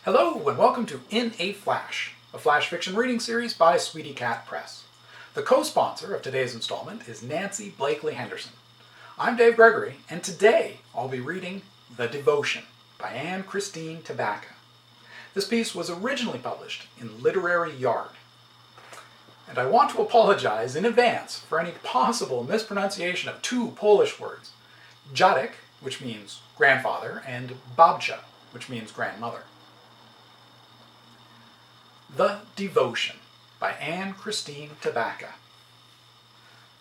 Hello and welcome to In a Flash, a flash fiction reading series by Sweetycat Press. The co-sponsor of today's installment is Nancy Blakely Henderson. I'm Dave Gregory, and today I'll be reading The Devotion by Anne Christine Tabaka. This piece was originally published in Literary Yard. And I want to apologize in advance for any possible mispronunciation of two Polish words, dziadek, which means grandfather, and babcia, which means grandmother. The Devotion by Anne Christine Tabaka.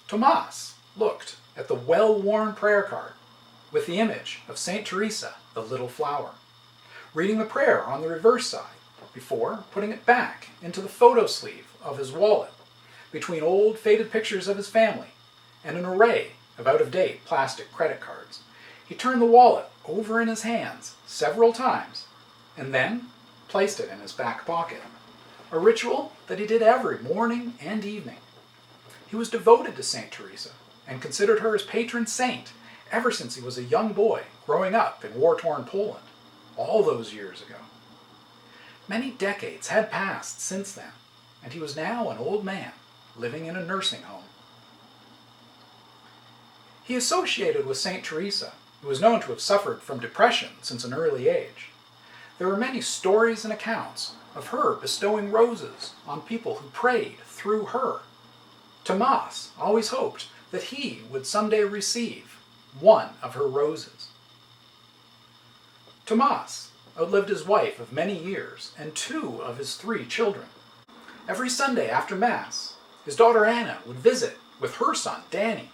Tomas looked at the well-worn prayer card with the image of St. Teresa, the Little Flower, reading the prayer on the reverse side before putting it back into the photo sleeve of his wallet between old faded pictures of his family and an array of out-of-date plastic credit cards. He turned the wallet over in his hands several times and then placed it in his back pocket. A ritual that he did every morning and evening. He was devoted to St. Teresa and considered her his patron saint ever since he was a young boy growing up in war-torn Poland, all those years ago. Many decades had passed since then, and he was now an old man living in a nursing home. He associated with St. Teresa, who was known to have suffered from depression since an early age. There are many stories and accounts of her bestowing roses on people who prayed through her. Tomas always hoped that he would someday receive one of her roses. Tomas outlived his wife of many years and two of his 3 children. Every Sunday after Mass, his daughter Anna would visit with her son Danny.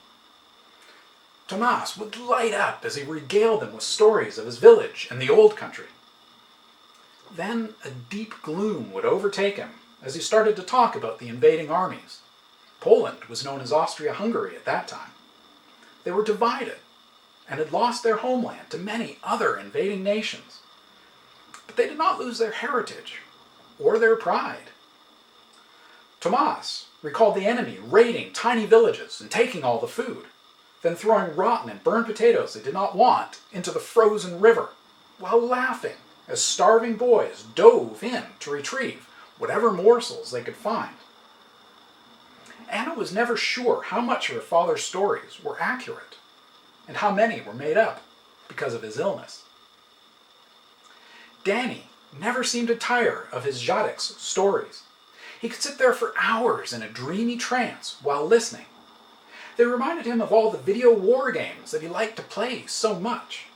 Tomas would light up as he regaled them with stories of his village and the old country. Then a deep gloom would overtake him as he started to talk about the invading armies. Poland was known as Austria-Hungary at that time. They were divided and had lost their homeland to many other invading nations. But they did not lose their heritage or their pride. Tomas recalled the enemy raiding tiny villages and taking all the food, then throwing rotten and burned potatoes they did not want into the frozen river, while laughing as starving boys dove in to retrieve whatever morsels they could find. Anna was never sure how much of her father's stories were accurate, and how many were made up because of his illness. Danny never seemed to tire of his dziadek's stories. He could sit there for hours in a dreamy trance while listening. They reminded him of all the video war games that he liked to play so much.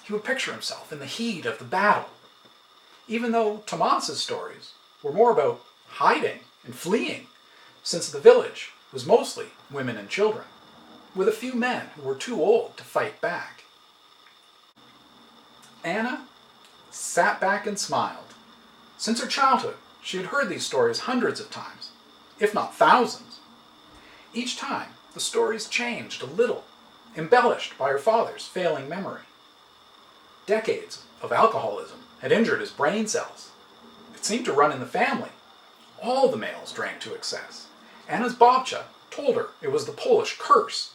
He would picture himself in the heat of the battle, even though Tomas's stories were more about hiding and fleeing, since the village was mostly women and children, with a few men who were too old to fight back. Anna sat back and smiled. Since her childhood, she had heard these stories hundreds of times, if not thousands. Each time, the stories changed a little, embellished by her father's failing memory. Decades of alcoholism had injured his brain cells. It seemed to run in the family. All the males drank to excess. Anna's babcia told her it was the Polish curse.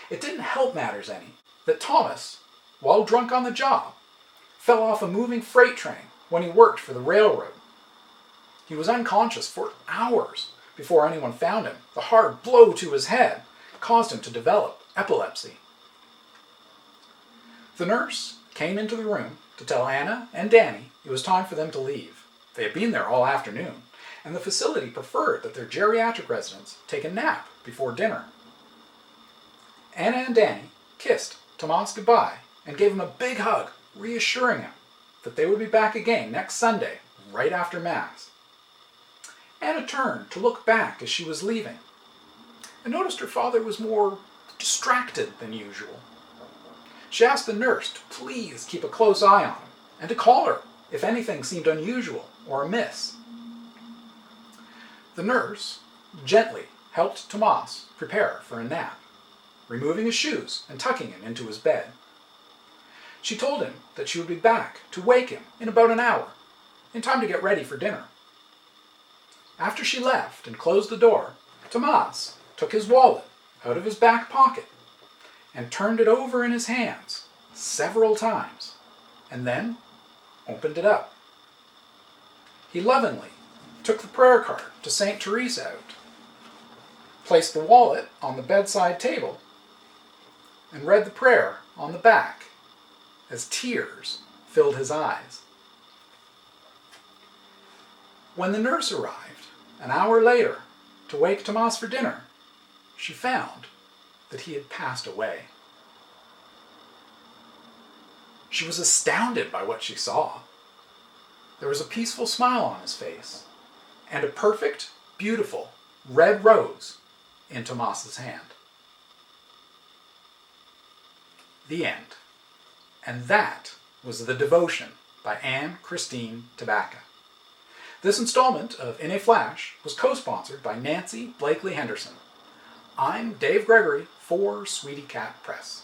It didn't help matters any that Thomas, while drunk on the job, fell off a moving freight train when he worked for the railroad. He was unconscious for hours before anyone found him. The hard blow to his head caused him to develop epilepsy. The nurse came into the room to tell Anna and Danny it was time for them to leave. They had been there all afternoon, and the facility preferred that their geriatric residents take a nap before dinner. Anna and Danny kissed Tomas goodbye and gave him a big hug, reassuring him that they would be back again next Sunday, right after Mass. Anna turned to look back as she was leaving and noticed her father was more distracted than usual. She asked the nurse to please keep a close eye on him and to call her if anything seemed unusual or amiss. The nurse gently helped Tomas prepare for a nap, removing his shoes and tucking him into his bed. She told him that she would be back to wake him in about an hour, in time to get ready for dinner. After she left and closed the door, Tomas took his wallet out of his back pocket and turned it over in his hands several times, and then opened it up He lovingly took the prayer card to St. Teresa out, placed the wallet on the bedside table, and read the prayer on the back as tears filled his eyes. When the nurse arrived, an hour later, to wake Tomas for dinner, she found that he had passed away. She was astounded by what she saw. There was a peaceful smile on his face, and a perfect, beautiful red rose in Tomas's hand. The end. And that was The Devotion by Anne Christine Tabaka. This installment of In a Flash was co-sponsored by Nancy Blakely Henderson. I'm Dave Gregory for Sweetycat Press.